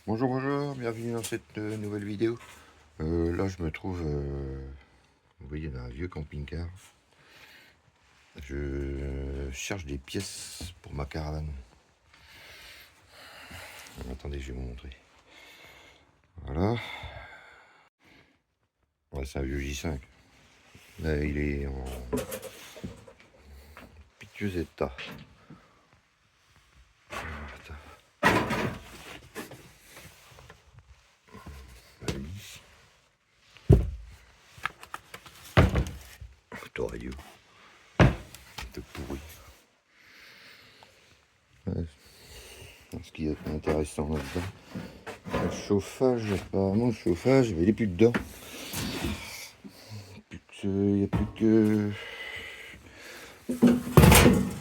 Bonjour, bonjour, bienvenue dans cette nouvelle vidéo. Là, je me trouve, vous voyez, dans un vieux camping-car. Je cherche des pièces pour ma caravane. Attendez, je vais vous montrer. Voilà. Ouais, c'est un vieux J5. Là, il est en piteux état. Attends. Autoradio. Tout pourri. Ouais. Ce qui est intéressant là-dedans, le chauffage, apparemment, le chauffage, mais il n'est plus dedans. Il n'y a plus que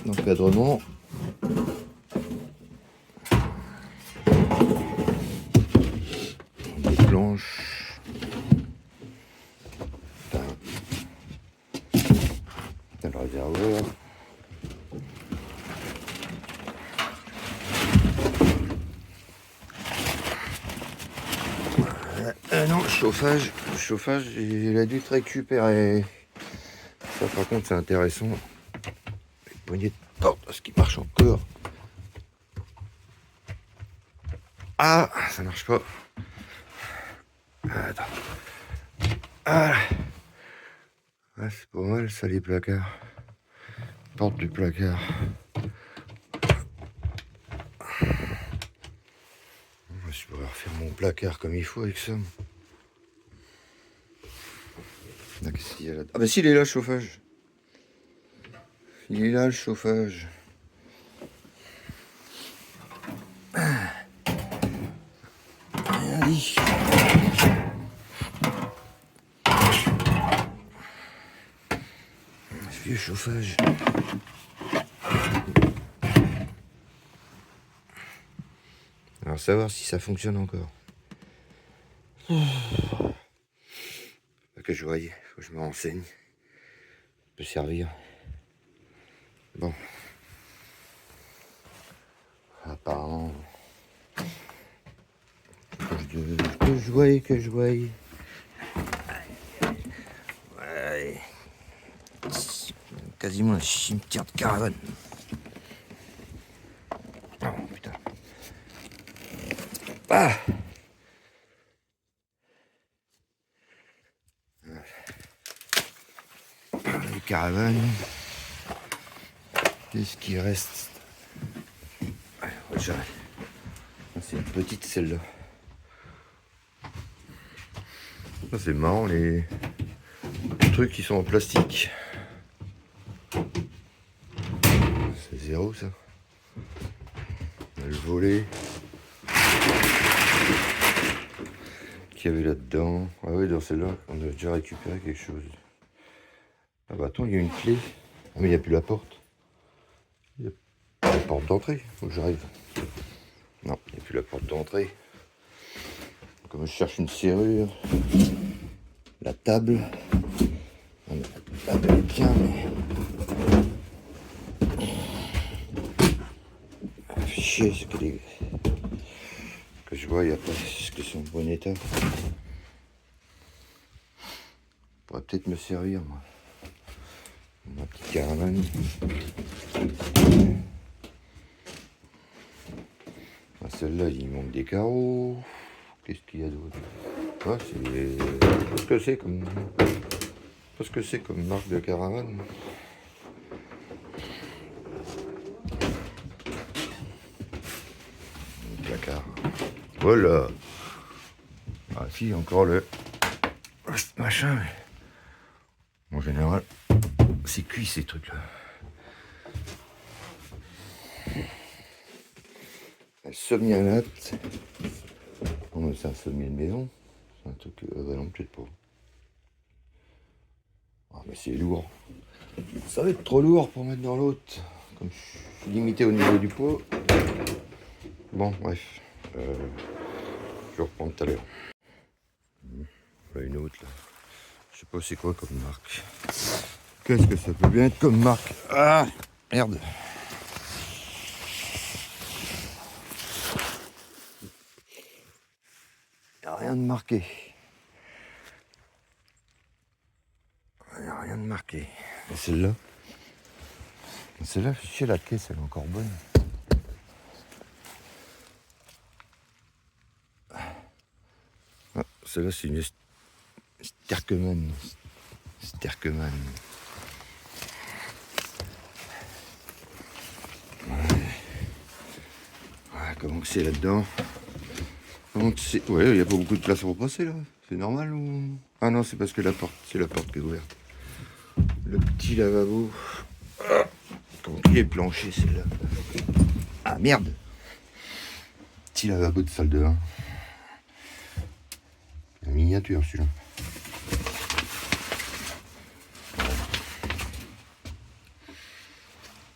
l'encadrement. Des planches. T'as le réservoir. Non, le chauffage, il a dû te récupérer. Ça, par contre, c'est intéressant. Les poignées de porte, ce qui marche encore. Ah, ça marche pas. Attends. Ah, ah c'est pas mal, ça, les placards. Porte du placard. Je pourrais refaire mon placard comme il faut avec ça. Qu'est-ce qu'il y a là? Ah bah si, il est là, le chauffage. Il est là, le chauffage. Rien dit. Ce vieux chauffage. Alors, savoir si ça fonctionne encore. Pas que je voyais, faut que je me renseigne. Ça peut servir. Bon. Apparemment. Que je voyais. Ouais. Quasiment un cimetière de caravane. Oh putain. Ah! Les caravanes. Qu'est-ce qui reste? C'est une petite celle-là. C'est marrant les trucs qui sont en plastique. C'est zéro ça. Le volet qu'il y avait là-dedans. Ah oui, dans celle-là, on a déjà récupéré quelque chose. Ah bah attends, il y a une clé. Ah mais il n'y a plus la porte. Il y a la porte d'entrée. Faut que j'arrive. Non, il n'y a plus la porte d'entrée. Comme je cherche une serrure. La table. Ah, mais la table est bien, mais... Chier, ce que je vois, il n'y a pas ce que c'est en bon état. Pourrait peut-être me servir, moi. Ma petite caravane. Ah, celle-là, il manque des carreaux. Qu'est-ce qu'il y a d'autre? Ah, c'est... Qu'est-ce que c'est comme... Qu'est-ce que c'est comme marque de caravane? Un placard. Voilà. Ah si, encore le... machin. En général, c'est cuit ces trucs-là. Un sommier à latte. Non mais c'est un sommier de maison. C'est un truc... bah non, peut-être pas. Ah mais c'est lourd. Ça va être trop lourd pour mettre dans l'autre. Comme je suis limité au niveau du poids. Bon, bref. Je reprends tout à l'heure. Voilà une autre là. Je sais pas c'est quoi comme marque. Qu'est-ce que ça peut bien être comme marque? Ah merde. Il n'y a rien de marqué. Il n'y a rien de marqué. Et celle-là, chez la caisse, elle est encore bonne. Ah, celle-là, c'est une Sterkeman. Sterkeman. Ouais, comment que c'est là-dedans? Ouais, il n'y a pas beaucoup de place pour passer là. C'est normal ou... Ah non, c'est parce que c'est la porte qui est ouverte. Le petit lavabo. Ah, comment il est planché, celle-là? Ah merde! Petit lavabo de salle de bain. En miniature, celui-là.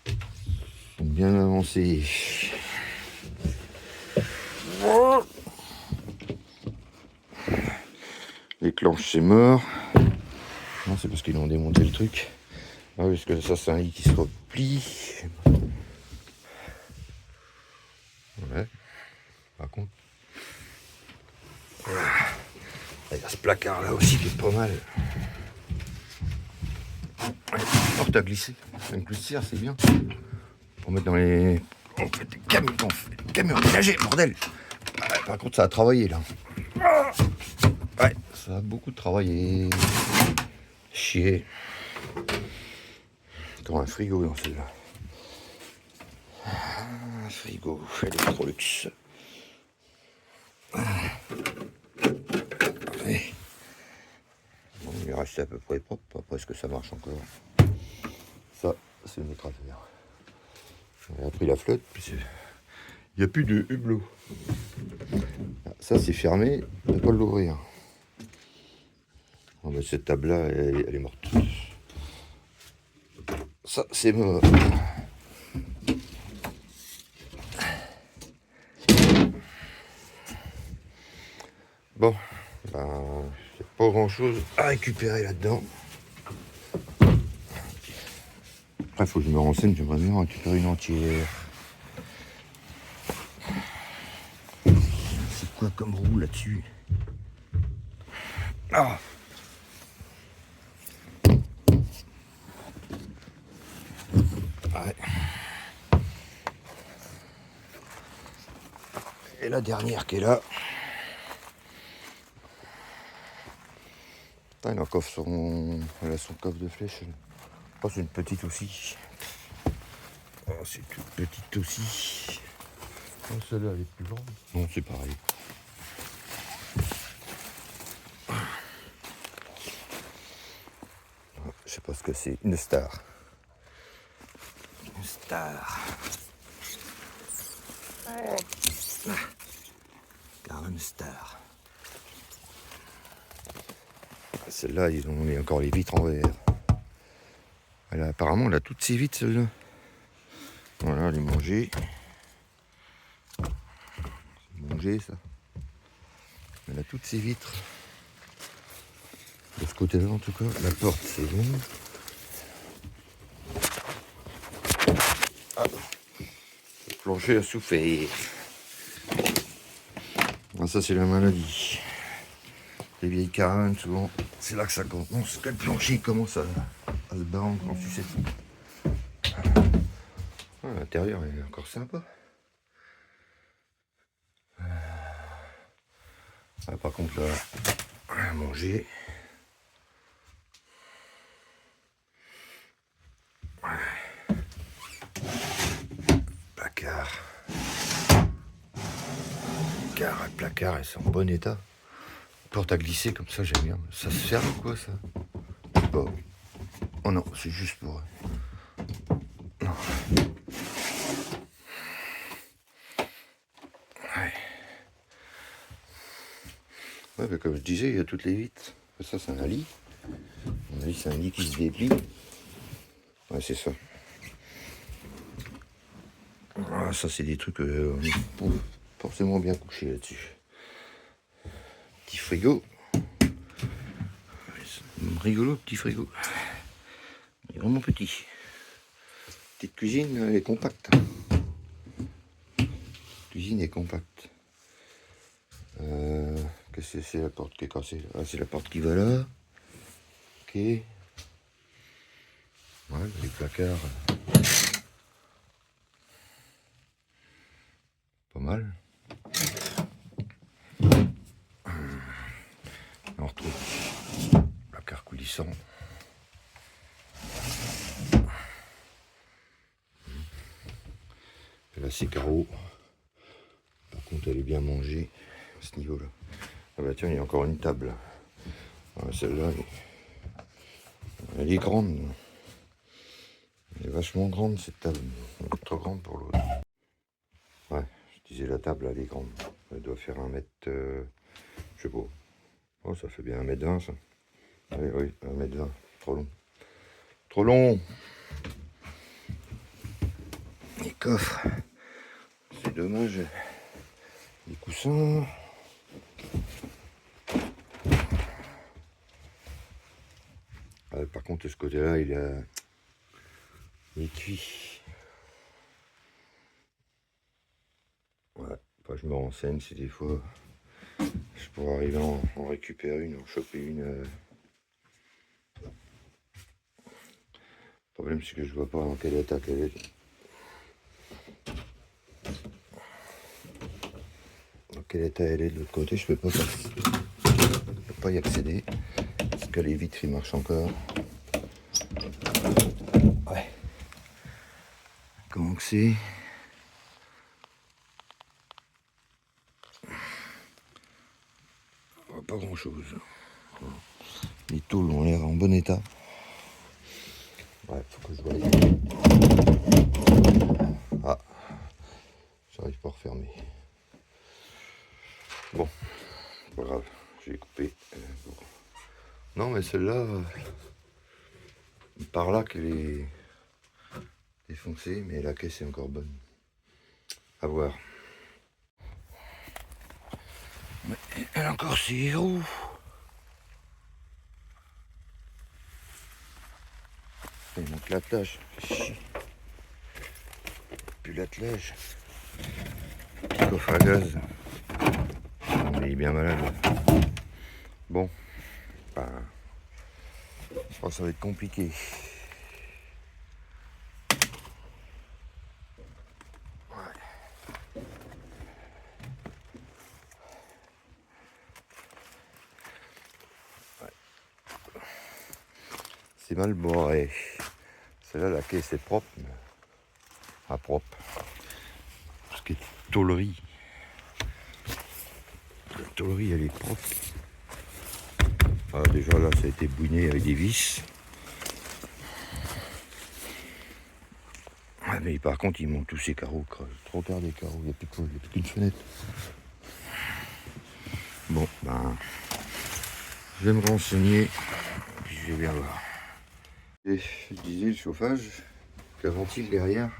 Ils sont bien avancés. Les clenches, c'est mort. Non, c'est parce qu'ils ont démonté le truc. Ah oui, parce que ça, c'est un lit qui se replie. Ouais. Par contre. Il y a ce placard là aussi qui est pas mal. Ouais, porte à glisser. Une glissière, c'est bien. Pour mettre dans les. On fait des camions ménagers, bordel. Ouais, par contre, ça a travaillé là. Ouais, ça a beaucoup travaillé. Chier. Comme un frigo dans celle-là. Un frigo Electrolux. Ouais. Bon, il est resté à peu près propre. Après, est-ce que ça marche encore? Ça, c'est une autre affaire. On a pris la flotte, puis il n'y a plus de hublot. Ça, c'est fermé, on ne peut pas l'ouvrir. Oh, mais cette table-là, elle est morte. Ça, c'est mort. Bon, ben, il n'y a pas grand-chose à récupérer là-dedans. Après, il faut que je me renseigne, j'aimerais bien récupérer une entière. C'est quoi comme roue là-dessus? Ah! Ouais. Et la dernière qui est là. Putain, elle a elle a son coffre de flèche. Oh, c'est une petite aussi. Oh, c'est toute petite aussi. Oh, celle-là, elle est plus grande. Non, c'est pareil. Je sais pas ce que c'est. Une star. Une star. Une star. Celle-là, ils ont mis encore les vitres en verre. Apparemment, elle a toutes ses vitres, celle-là. Voilà, elle est mangée. C'est mangé, ça. Elle a toutes ses vitres. De ce côté-là, en tout cas, la porte, c'est bon. Ah, le plancher a souffert. Ah, ça, c'est la maladie. Les vieilles caravanes, souvent, c'est là que ça commence, que le plancher commence à se barrer en sucette. Ah, l'intérieur est encore sympa. Ah, par contre, là, à manger. Placard. Placard, elles sont en bon état. Porte à glisser comme ça, j'aime bien. Ça se ferme quoi, ça? Je sais pas. Oh non, c'est juste pour... Non. Ouais. Ouais, mais comme je disais, il y a toutes les vitres. Ça, c'est un lit. À mon avis, c'est un lit qui se déplie. Ouais, c'est ça. Ah, ça, c'est des trucs pour forcément bien coucher là-dessus. Petit frigo. Rigolo, petit frigo. Il est vraiment petit. Petite cuisine, elle est compacte. Cuisine est compacte. Qu'est-ce que c'est la porte qui est cassée là? Ah, c'est la porte qui va là. Ok. Ouais, les placards. Pas mal. On retrouve placard coulissant. Et là c'est carreau. Par contre elle est bien mangée à ce niveau là. Ah bah tiens, il y a encore une table. Ah, celle-là elle est grande. Elle est vachement grande cette table. Elle est trop grande pour l'autre. Ouais, je disais la table elle est grande. Elle doit faire 1 mètre. Je sais pas. Oh, ça fait bien 1m20 ça. Oui, oui, 1m20. Trop long. Trop long. Les coffres. C'est dommage. Les coussins. Ah, par contre, ce côté-là, il est cuit. Ouais, enfin, je me renseigne si des fois je pourrais arriver à en récupérer une, en choper une. Le problème, c'est que je vois pas dans quel état qu'elle est. Dans quel état elle est de l'autre côté, je peux pas y accéder. Parce que les vitres, ils marchent encore. Ouais. Comment que c'est? Pas grand chose. Les tôles ont l'air en bon état. Ouais, faut que je vois les... Ah, j'arrive pas à refermer. Bon, pas grave, j'ai coupé. Bon. Non, mais celle-là, par là qu'elle est défoncée, mais la caisse est encore bonne. À voir. Mais elle a encore ses roues. Il manque l'attelage. Plus l'attelage. Coffre à gaz. Il est bien malade. Bon, ben, je crois que ça va être compliqué. C'est mal bourré. Celle-là, la caisse est propre. Mais pas propre. Tout ce qui est tôlerie. La tôlerie, elle est propre. Ah, déjà là, ça a été bouiné avec des vis. Ah, mais par contre, ils montent tous ces carreaux. Trop tard des carreaux, il n'y a plus qu'une fenêtre. Bon, ben, je vais me renseigner. Puis je vais bien voir. Et je disais le chauffage, la ventile derrière,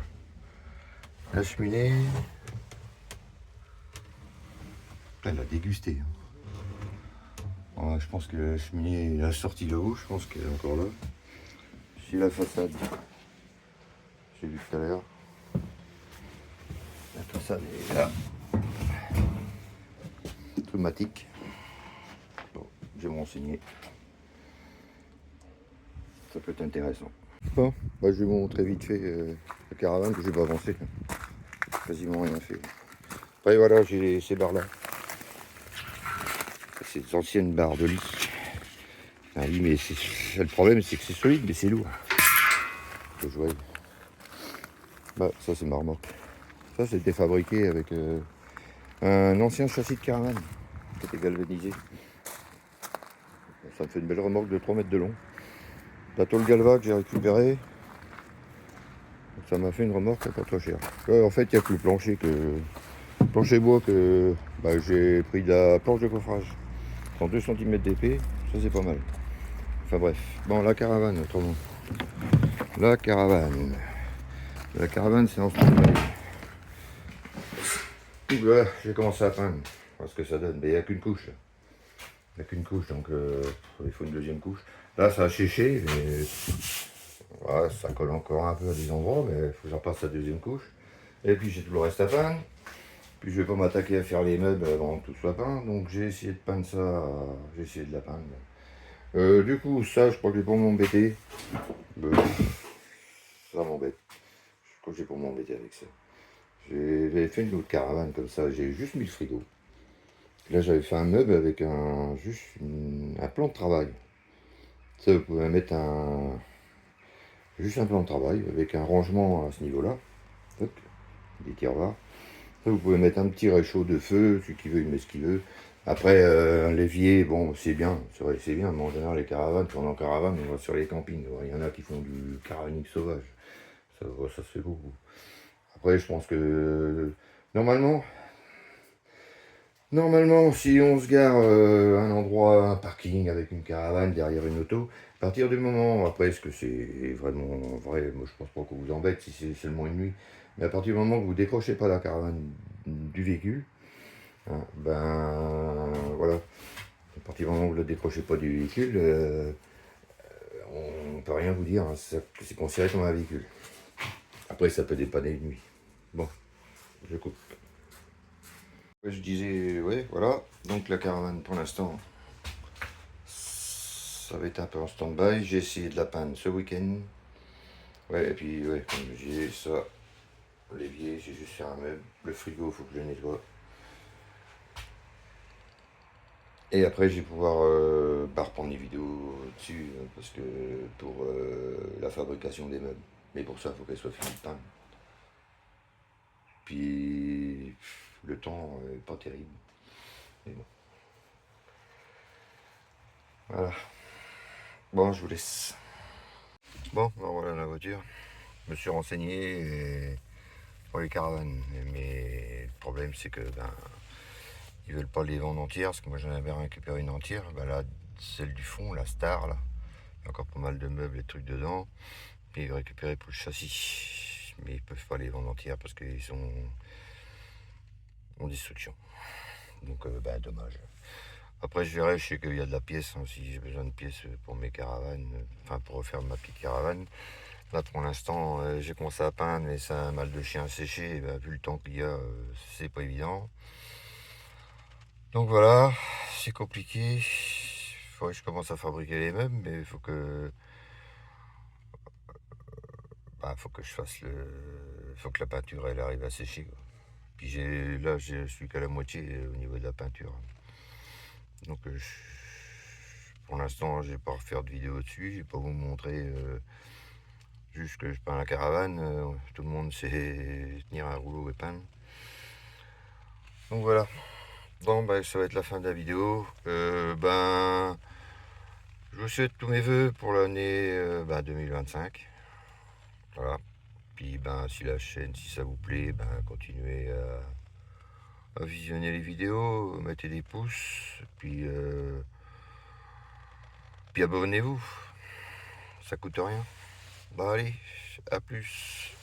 la cheminée, elle a dégusté. Ouais, je pense que la cheminée, la sortie de haut, je pense qu'elle est encore là. C'est la façade, j'ai vu tout à l'heure. La façade est là. Automatique. Bon, je vais me renseigner. Ça peut être intéressant. Bon, bah, je vais vous montrer vite fait la caravane que j'ai pas avancé. Quasiment rien fait. Après voilà, j'ai ces barres là. Ces anciennes barres de lit. Un lit, mais le problème c'est que c'est solide, mais c'est lourd. Faut jouer. Bah ça c'est ma remorque. Ça c'était fabriqué avec un ancien châssis de caravane qui était galvanisé. Ça me fait une belle remorque de 3 mètres de long. La tôle galva que j'ai récupérée, ça m'a fait une remorque pas trop chère. En fait, il n'y a que le plancher bois que bah, j'ai pris de la planche de coffrage. 32 cm d'épée, ça c'est pas mal. Enfin bref, bon la caravane autrement. La caravane c'est en ce moment. Voilà, j'ai commencé à peindre. Voir ce que ça donne. Mais il n'y a qu'une couche. Il n'y a qu'une couche, donc il faut une deuxième couche. Là ça a séché, mais ouais, ça colle encore un peu à des endroits, mais il faut que j'en passe la deuxième couche. Et puis j'ai tout le reste à peindre. Puis je vais pas m'attaquer à faire les meubles avant que tout soit peint, donc j'ai essayé de peindre ça, j'ai essayé de la peindre. Du coup, ça, je crois que j'ai pour m'embêter. Ça m'embête. Je crois que j'ai pour m'embêter avec ça. J'avais fait une autre caravane comme ça, j'ai juste mis le frigo. Là, j'avais fait un meuble avec un plan de travail. Ça, vous pouvez mettre juste un plan de travail avec un rangement à ce niveau-là. Hop, des tiroirs. Ça, vous pouvez mettre un petit réchaud de feu, celui qui veut, il met ce qu'il veut. Après, un l'évier, bon, c'est bien, c'est vrai, c'est bien, mais en général, les caravanes, quand on est en caravane, on va sur les campings. Il y en a qui font du caravaning sauvage. Ça se fait beaucoup. Après, je pense que normalement, Normalement, si on se gare à un endroit, un parking avec une caravane derrière une auto, à partir du moment, après, est-ce que c'est vraiment vrai, moi je pense pas qu'on vous embête si c'est seulement une nuit, mais à partir du moment que vous décrochez pas la caravane du véhicule, hein, ben voilà, à partir du moment où vous ne la décrochez pas du véhicule, on peut rien vous dire, hein, c'est considéré comme un véhicule. Après, ça peut dépanner une nuit. Bon, je coupe. Je disais, ouais, voilà, donc la caravane pour l'instant. Ça va être un peu en stand-by. J'ai essayé de la peindre ce week-end. Ouais, et puis, ouais, comme j'ai ça, l'évier, j'ai juste fait un meuble. Le frigo, il faut que je le nettoie. Et après, je vais pouvoir reprendre des vidéos dessus, parce que pour la fabrication des meubles. Mais pour ça, il faut qu'elle soit finie de peindre. Puis, le temps est pas terrible. Mais bon. Voilà. Bon, je vous laisse. Bon, ben voilà la voiture. Je me suis renseigné pour les caravanes. Mais le problème, c'est que ils veulent pas les vendre entières, parce que moi j'en avais récupéré une entière. Là, celle du fond, la Star, là, il y a encore pas mal de meubles et de trucs dedans. Puis ils récupéraient pour le châssis. Mais ils peuvent pas les vendre entières parce qu'ils sont en destruction. Donc, dommage. Après, je verrai, je sais qu'il y a de la pièce, hein, si j'ai besoin de pièces pour mes caravanes, enfin pour refaire ma petite caravane. Là, pour l'instant, j'ai commencé à peindre, mais c'est un mal de chien séché. Vu le temps qu'il y a, c'est pas évident. Donc voilà, c'est compliqué. Il faudrait que je commence à fabriquer les meubles, mais il faut que je fasse faut que la peinture elle arrive à sécher, quoi. Puis là, je suis qu'à la moitié au niveau de la peinture. Donc pour l'instant, je vais pas refaire de vidéo dessus. Je vais pas vous montrer juste que je peins la caravane. Tout le monde sait tenir un rouleau et peindre. Donc voilà. Bon, ça va être la fin de la vidéo. Je vous souhaite tous mes voeux pour l'année 2025. Voilà. Puis si la chaîne, si ça vous plaît, continuez à visionner les vidéos, mettez des pouces, puis abonnez-vous. Ça coûte rien. Allez, à plus.